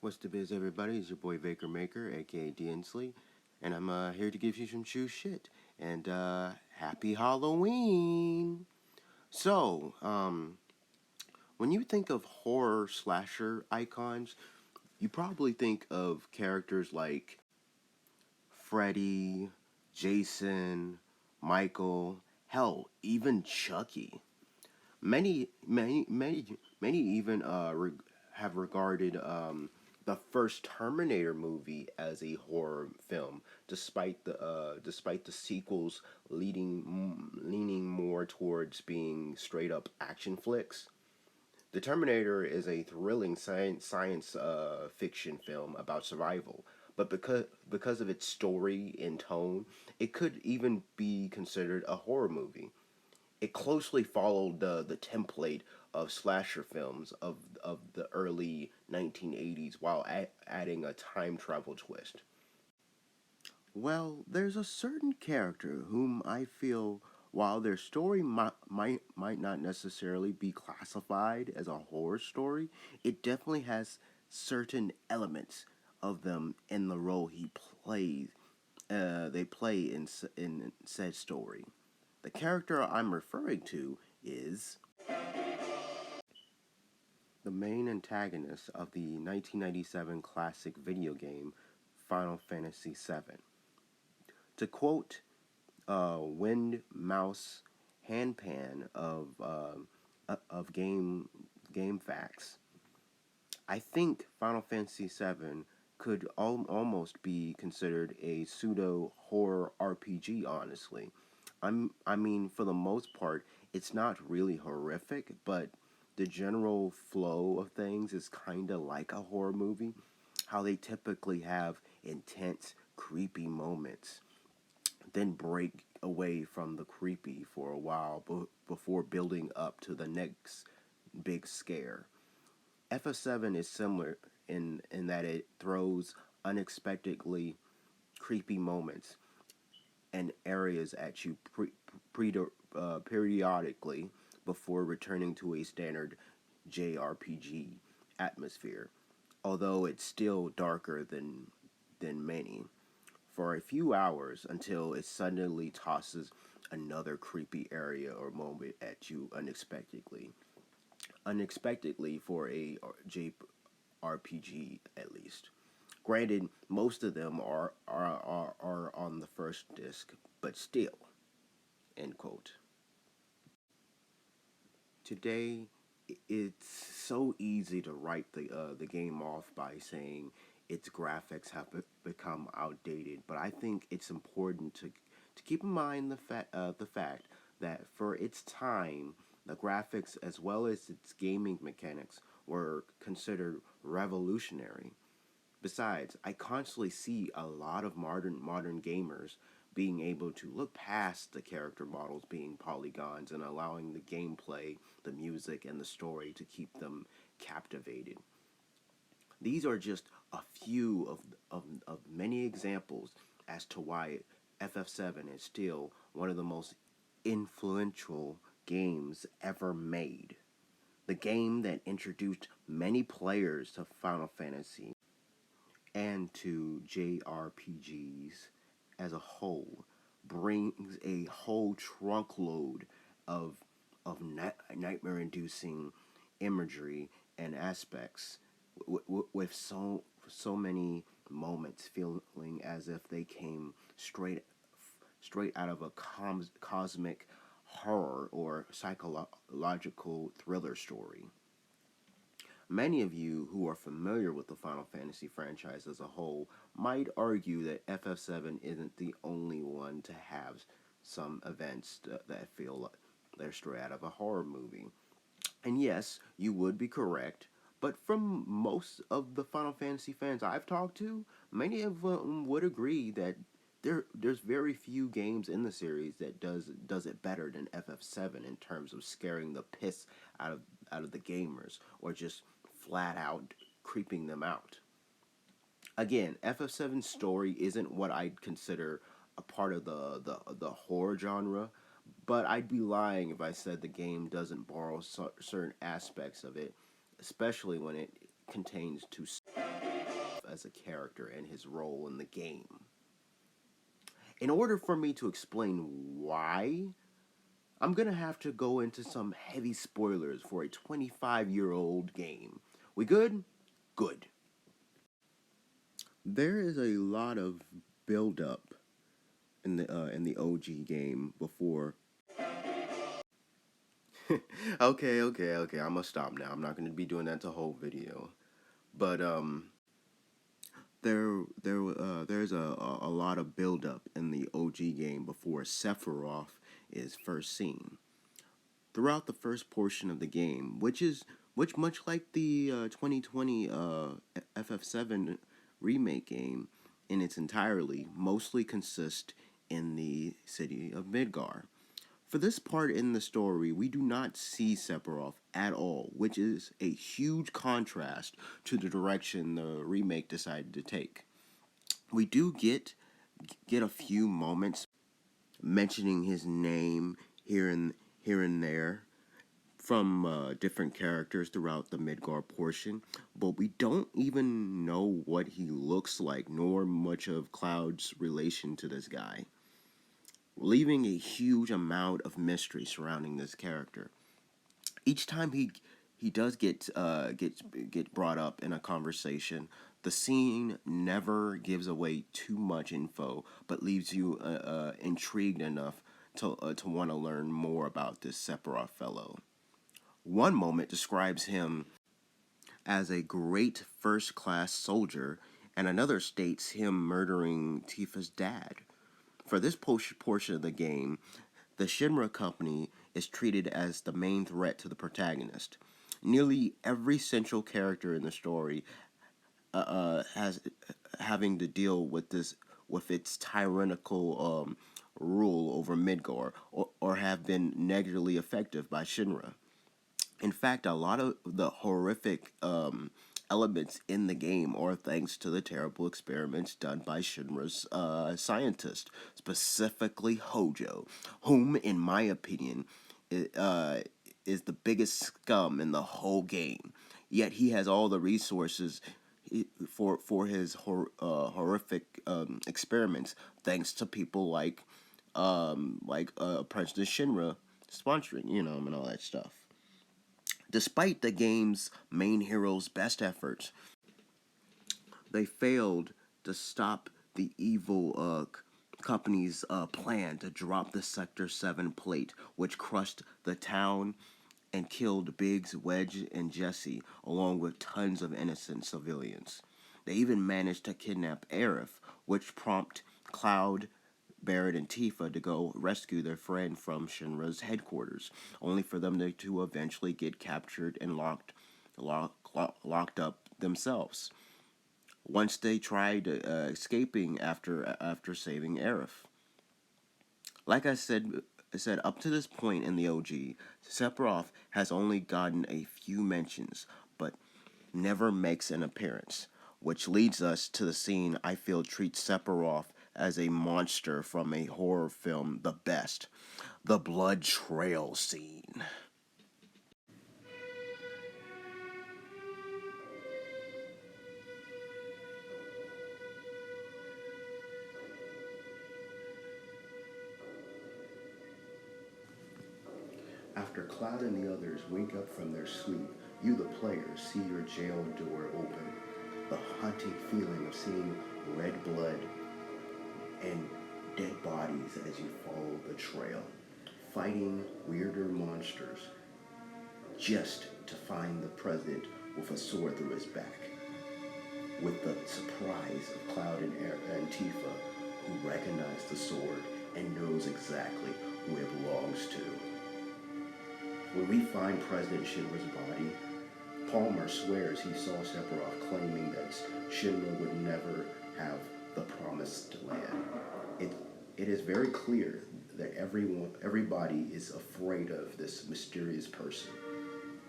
What's the biz, everybody? It's your boy Baker Maker, aka Dinsley, and I'm here to give you some true shit. And happy Halloween! So, when you think of horror slasher icons, you probably think of characters like Freddy, Jason, Michael, hell, even Chucky. Many even have regarded the first Terminator movie as a horror film, despite the sequels leaning more towards being straight up action flicks. The Terminator is a thrilling science fiction film about survival, but because of its story and tone, it could even be considered a horror movie. It closely followed the template of slasher films of the early 1980s while adding a time travel twist. Well, there's a certain character whom I feel, while their story might not necessarily be classified as a horror story, it definitely has certain elements of them in the role he plays. They play in said story. The character I'm referring to is the main antagonist of the 1997 classic video game Final Fantasy VII. To quote Wind Mouse Handpan of Game Facts, I think Final Fantasy VII could almost be considered a pseudo horror RPG. Honestly, I mean, for the most part, it's not really horrific, but the general flow of things is kind of like a horror movie. How they typically have intense, creepy moments, then break away from the creepy for a while before building up to the next big scare. FF7 is similar in that it throws unexpectedly creepy moments and areas at you periodically before returning to a standard JRPG atmosphere, although it's still darker than many, for a few hours until it suddenly tosses another creepy area or moment at you unexpectedly. Unexpectedly for a JRPG at least. Granted, most of them are on the first disc, but still. End quote. Today, it's so easy to write the game off by saying its graphics have become outdated, but I think it's important to keep in mind the fact that for its time, the graphics as well as its gaming mechanics were considered revolutionary. Besides, I constantly see a lot of modern gamers being able to look past the character models being polygons and allowing the gameplay, the music, and the story to keep them captivated. These are just a few of many examples as to why FF7 is still one of the most influential games ever made. The game that introduced many players to Final Fantasy and to JRPGs as a whole brings a whole trunkload of nightmare-inducing imagery and aspects with so many moments feeling as if they came straight out of a cosmic horror or psychological thriller story. Many of you who are familiar with the Final Fantasy franchise as a whole might argue that FF7 isn't the only one to have some events that feel like they're straight out of a horror movie. And yes, you would be correct, but from most of the Final Fantasy fans I've talked to, many of them would agree that there's very few games in the series that does it better than FF7 in terms of scaring the piss out of the gamers or just flat out creeping them out. Again, FF7's story isn't what I'd consider a part of the horror genre, but I'd be lying if I said the game doesn't borrow certain aspects of it, especially when it contains to as a character and his role in the game. In order for me to explain why, I'm gonna have to go into some heavy spoilers for a 25-year-old game. We good? Good. There is a lot of build-up in the OG game before. Okay. I'm gonna stop now. I'm not gonna be doing that the whole video, but there's a lot of build-up in the OG game before Sephiroth is first seen. Throughout the first portion of the game, which much like the 2020 FF7 remake game in its entirety, mostly consists in the city of Midgar. For this part in the story, we do not see Sephiroth at all, which is a huge contrast to the direction the remake decided to take. We do get a few moments mentioning his name here and there from different characters throughout the Midgar portion, but we don't even know what he looks like, nor much of Cloud's relation to this guy, leaving a huge amount of mystery surrounding this character. Each time he does get brought up in a conversation, the scene never gives away too much info, but leaves you intrigued enough to want to learn more about this Sephiroth fellow. One moment describes him as a great first-class soldier, and another states him murdering Tifa's dad. For this portion of the game, the Shinra company is treated as the main threat to the protagonist. Nearly every central character in the story has having to deal with its tyrannical rule over Midgar, or have been negatively affected by Shinra. In fact, a lot of the horrific elements in the game are thanks to the terrible experiments done by Shinra's scientist, specifically Hojo, whom, in my opinion, is the biggest scum in the whole game. Yet he has all the resources for his horrific experiments, thanks to people like President Shinra sponsoring, and all that stuff. Despite the game's main hero's best efforts, they failed to stop the evil company's plan to drop the Sector 7 plate, which crushed the town and killed Biggs, Wedge, and Jesse, along with tons of innocent civilians. They even managed to kidnap Aerith, which prompted Cloud, Barrett, and Tifa to go rescue their friend from Shinra's headquarters, only for them to eventually get captured and locked up themselves once they tried escaping after saving Aerith. Like I said, up to this point in the OG, Sephiroth has only gotten a few mentions, but never makes an appearance, which leads us to the scene I feel treats Sephiroth as a monster from a horror film the best: the blood trail scene. After Cloud and the others wake up from their sleep, you, the player, see your jail door open. The haunting feeling of seeing red blood and dead bodies as you follow the trail, fighting weirder monsters, just to find the president with a sword through his back, with the surprise of Cloud and Tifa, who recognize the sword and knows exactly who it belongs to. When we find President Shinra's body, Palmer swears he saw Sephiroth claiming that Shinra would never have the promised land. It is very clear that everybody is afraid of this mysterious person.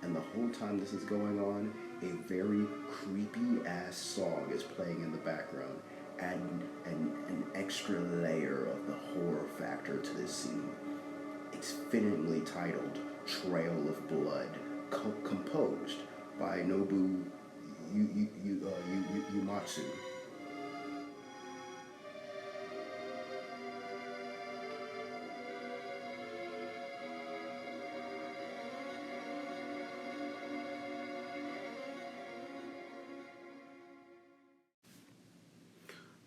And the whole time this is going on, a very creepy-ass song is playing in the background, adding an extra layer of the horror factor to this scene. It's fittingly titled Trail of Blood, composed by Nobu Yumatsu.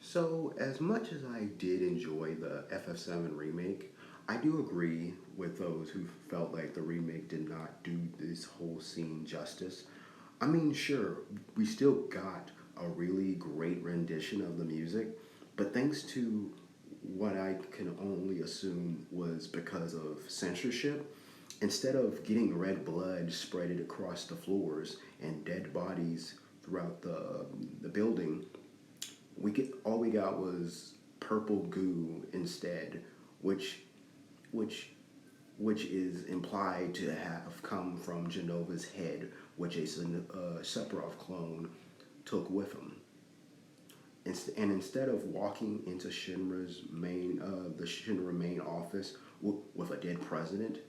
So, as much as I did enjoy the FF7 remake, I do agree with those who felt like the remake did not do this whole scene justice. I mean, sure, we still got a really great rendition of the music, but thanks to what I can only assume was because of censorship, instead of getting red blood spread across the floors and dead bodies throughout the building, all we got was purple goo instead, which is implied to have come from Genova's head, which a Sephiroth clone took with him. And instead of walking into the Shinra main office with a dead president,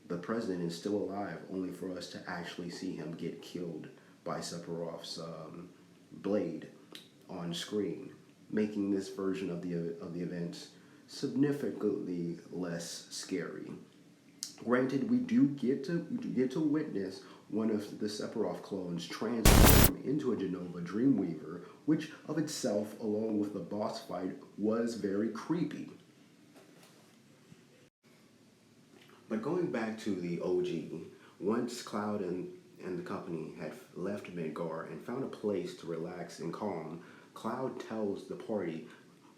the president is still alive, only for us to actually see him get killed by Sephiroth's blade on screen, making this version of the events significantly less scary. Granted, we do get to witness one of the Sephiroth clones transform into a Genova Dreamweaver, which of itself, along with the boss fight, was very creepy. But going back to the OG, once Cloud and the company had left Midgar and found a place to relax and calm, Cloud tells the party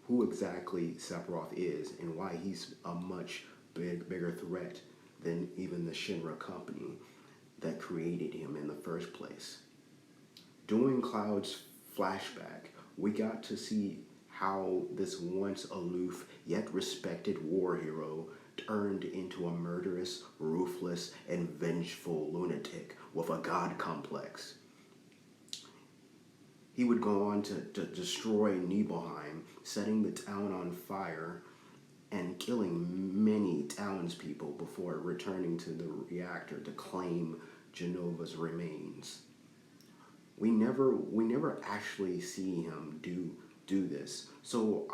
who exactly Sephiroth is and why he's a much bigger threat than even the Shinra company that created him in the first place. During Cloud's flashback, we got to see how this once aloof yet respected war hero turned into a murderous, ruthless, and vengeful lunatic with a god complex. He would go on to destroy Nibelheim, setting the town on fire and killing many townspeople before returning to the reactor to claim Genova's remains. We never actually see him do this. So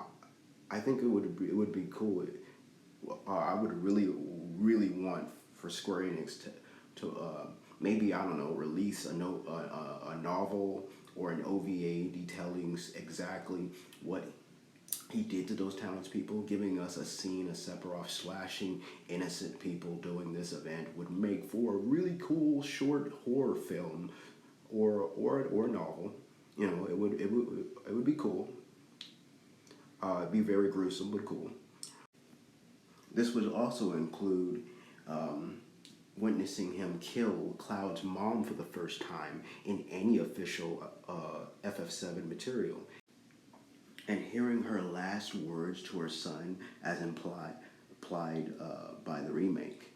I think it would be cool. I would really want for Square Enix to maybe, I don't know, release a novel or an OVA detailing exactly what he did to those townspeople. Giving us a scene of Sephiroth slashing innocent people during this event would make for a really cool short horror film or novel. You know, it would be cool. It'd be very gruesome, but cool. This would also include witnessing him kill Cloud's mom for the first time in any official FF7 material, and hearing her last words to her son as implied by the remake.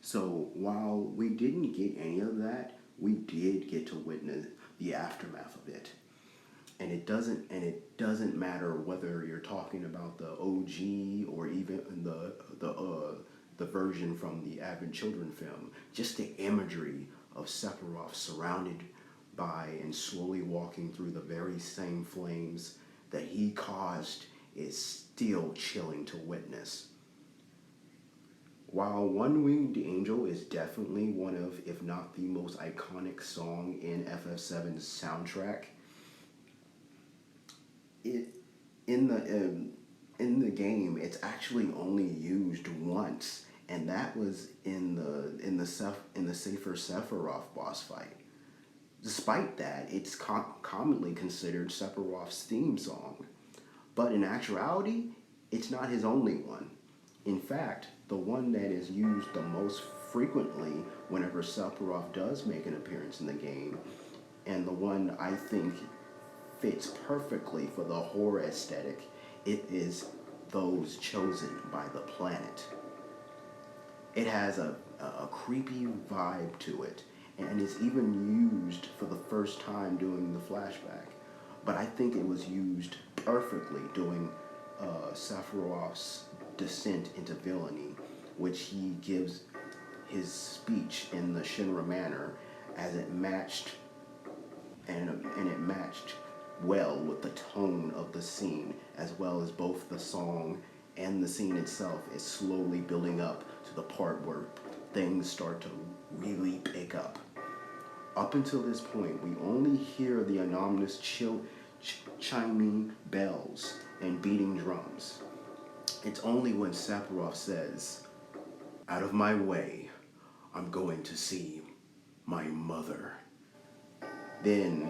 So while we didn't get any of that, we did get to witness the aftermath of it. And it doesn't matter whether you're talking about the OG or even the version from the Advent Children film. Just the imagery of Sephiroth surrounded by and slowly walking through the very same flames that he caused is still chilling to witness. While One Winged Angel is definitely one of, if not the most iconic song in FF7's soundtrack, in the game, it's actually only used once, and that was in the Safer Sephiroth boss fight. Despite that, it's commonly considered Sephiroth's theme song, but in actuality, it's not his only one. In fact, the one that is used the most frequently whenever Sephiroth does make an appearance in the game, and the one I think fits perfectly for the horror aesthetic, it is Those Chosen by the Planet. It has a creepy vibe to it, and is even used for the first time during the flashback. But I think it was used perfectly during Sephiroth's descent into villainy, which he gives his speech in the Shinra manner, as it matched well with the tone of the scene, as well as both the song and the scene itself is slowly building up to the part where things start to really pick up. Up until this point, we only hear the anonymous chiming bells and beating drums. It's only when Sephiroth says, "Out of my way, I'm going to see my mother," then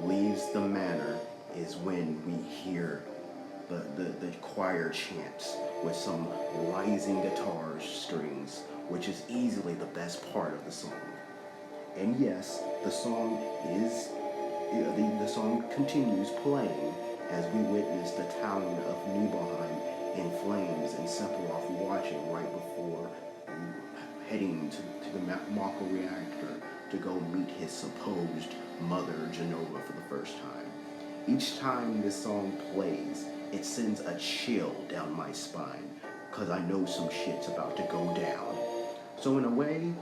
leaves the manor is when we hear the choir chants with some rising guitar strings, which is easily the best part of the song. And yes, the song continues playing as we witness the town of Nibelheim in flames and Sephiroth watching right before heading to the Mako reactor to go meet his supposed mother, Genova, for the first time. Each time this song plays, it sends a chill down my spine, because I know some shit's about to go down. So in a way,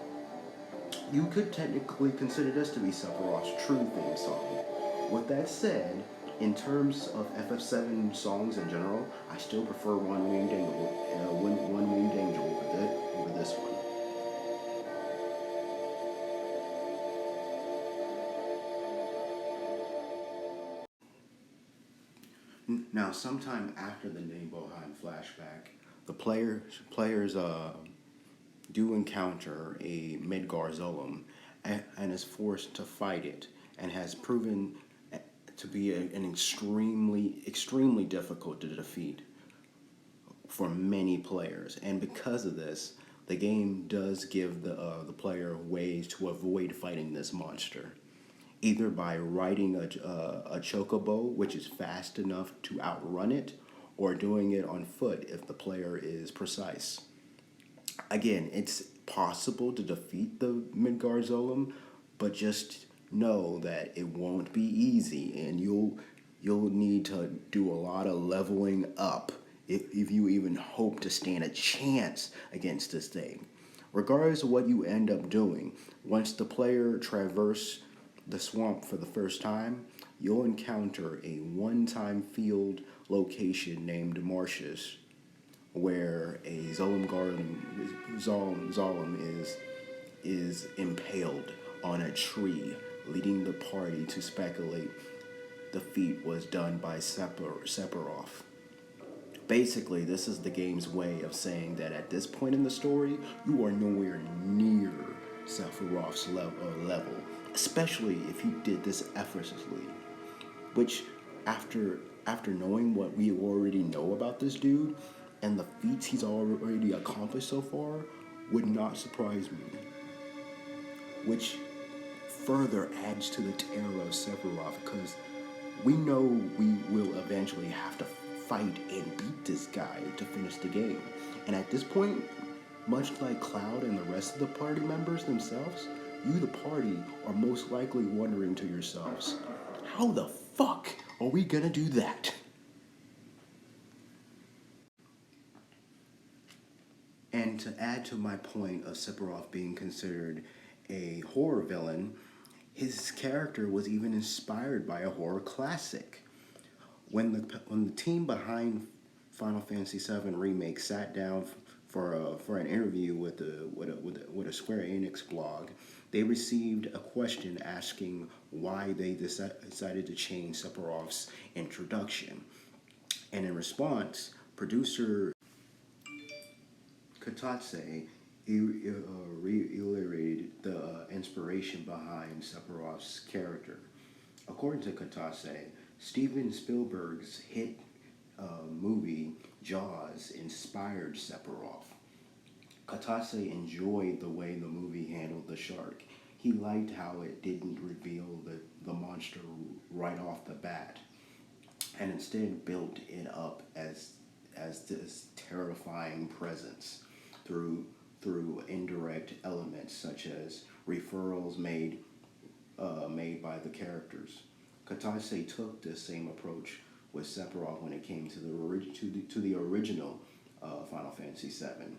you could technically consider this to be Sephiroth's true theme song. With that said, in terms of FF7 songs in general, I still prefer One Winged Angel over this one. Now, sometime after the Nibelheim flashback, the players do encounter a Midgar Zolom and is forced to fight it, and has proven to be an extremely difficult to defeat for many players. And because of this, the game does give the player ways to avoid fighting this monster, either by riding a chocobo, which is fast enough to outrun it, or doing it on foot if the player is precise. Again, it's possible to defeat the Midgar Zolom, but just know that it won't be easy, and you'll need to do a lot of leveling up if you even hope to stand a chance against this thing. Regardless of what you end up doing, once the player traverses the swamp for the first time, you'll encounter a one-time field location named Martius, where a Zolom is impaled on a tree, leading the party to speculate the feat was done by Sephiroth. Basically, this is the game's way of saying that at this point in the story, you are nowhere near Sephiroth's level, especially if you did this effortlessly. Which, after knowing what we already know about this dude and the feats he's already accomplished so far, would not surprise me. Which further adds to the terror of Sephiroth, because we know we will eventually have to fight and beat this guy to finish the game. And at this point, much like Cloud and the rest of the party members themselves, you, the party, are most likely wondering to yourselves, how the fuck are we gonna do that? And to add to my point of Sephiroth being considered a horror villain, his character was even inspired by a horror classic. When the team behind Final Fantasy VII Remake sat down for an interview with a Square Enix blog, they received a question asking why they decided to change Sephiroth's introduction. And in response, producer Katase reiterated the inspiration behind Sephiroth's character. According to Katase, Steven Spielberg's hit movie Jaws inspired Sephiroth. Katase enjoyed the way the movie handled the shark. He liked how it didn't reveal the monster right off the bat, and instead built it up as this terrifying presence through indirect elements such as referrals made by the characters. Katase took this same approach with Sephiroth when it came to the original Final Fantasy VII,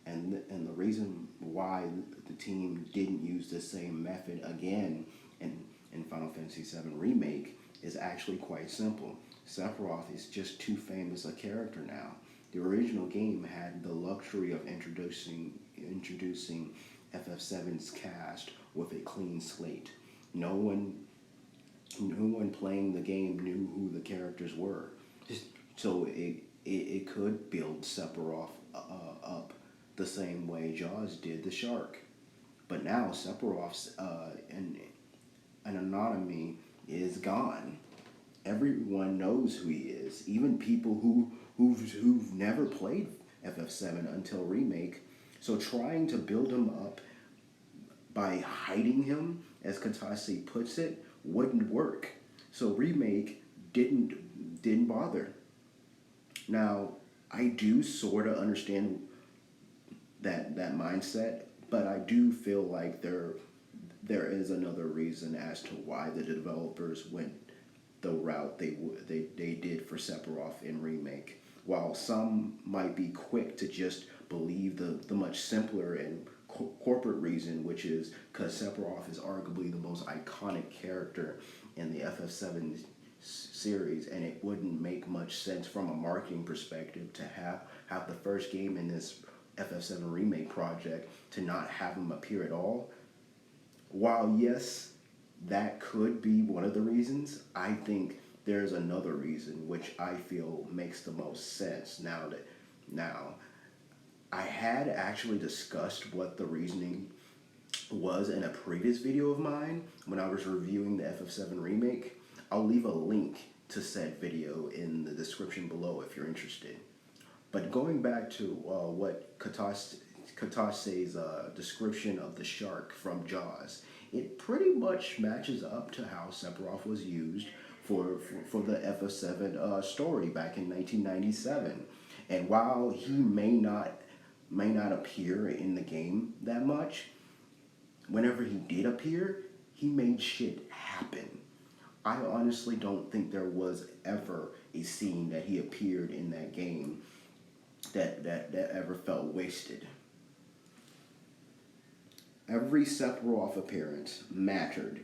and the reason why the team didn't use the same method again in Final Fantasy VII Remake is actually quite simple. Sephiroth is just too famous a character now. The original game had the luxury of introducing FF7's cast with a clean slate. No one playing the game knew who the characters were, so it could build Sephiroth up the same way Jaws did the shark. But now Sephiroth's an anonymity is gone. Everyone knows who he is, even people who've never played FF7 until Remake. So trying to build him up by hiding him, as Katase puts it, wouldn't work. So Remake didn't bother. Now, I do sort of understand that mindset, but I do feel like there is another reason as to why the developers went the route they did for Sephiroth in Remake. While some might be quick to just believe the much simpler and corporate reason, which is because Sephiroth is arguably the most iconic character in the FF7 series, and it wouldn't make much sense from a marketing perspective to have the first game in this FF7 Remake project to not have him appear at all. While yes, that could be one of the reasons, I think there's another reason which I feel makes the most sense now. I had actually discussed what the reasoning was in a previous video of mine when I was reviewing the FF7 Remake. I'll leave a link to said video in the description below if you're interested. But going back to what Katase's description of the shark from Jaws, it pretty much matches up to how Sephiroth was used for the FF7 story back in 1997. And while he may not appear in the game that much, whenever he did appear, he made shit happen. I honestly don't think there was ever a scene that he appeared in that game that ever felt wasted. Every Sephiroth appearance mattered.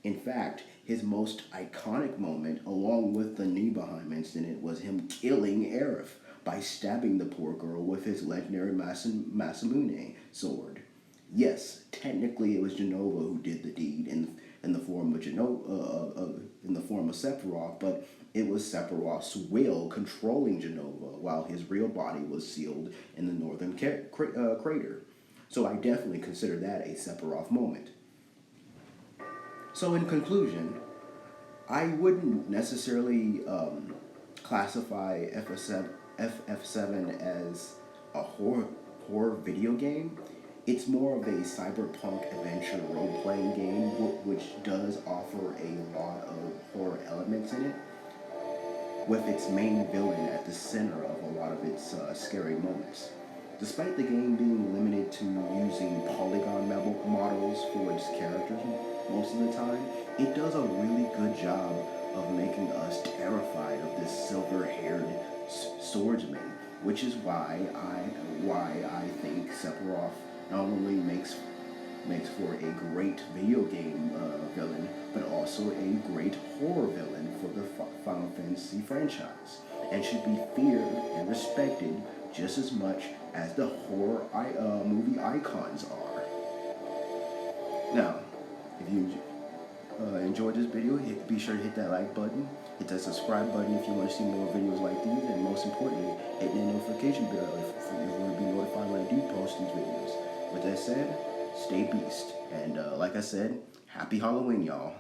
In fact, his most iconic moment, along with the Nibelheim incident, was him killing Aerith by stabbing the poor girl with his legendary Masamune sword. Yes, technically it was Jenova who did the deed in the form of Sephiroth, but it was Sephiroth's will controlling Jenova while his real body was sealed in the northern crater. So I definitely consider that a Sephiroth moment. So in conclusion, I wouldn't necessarily classify FF7 as a horror video game. It's more of a cyberpunk adventure role-playing game, which does offer a lot of horror elements in it, with its main villain at the center of a lot of its scary moments. Despite the game being limited to using polygon models for its characters most of the time, it does a really good job of making us terrified of this silver-haired swordsman, which is why I think Sephiroth not only makes for a great video game villain, but also a great horror villain for the Final Fantasy franchise, and should be feared and respected just as much as the horror movie icons are. Now, if you enjoyed this video, be sure to hit that like button, hit that subscribe button if you want to see more videos like these, and most importantly, hit the notification bell if you want to be notified when I do post these videos. With that said, stay beast, and like I said, happy Halloween, y'all.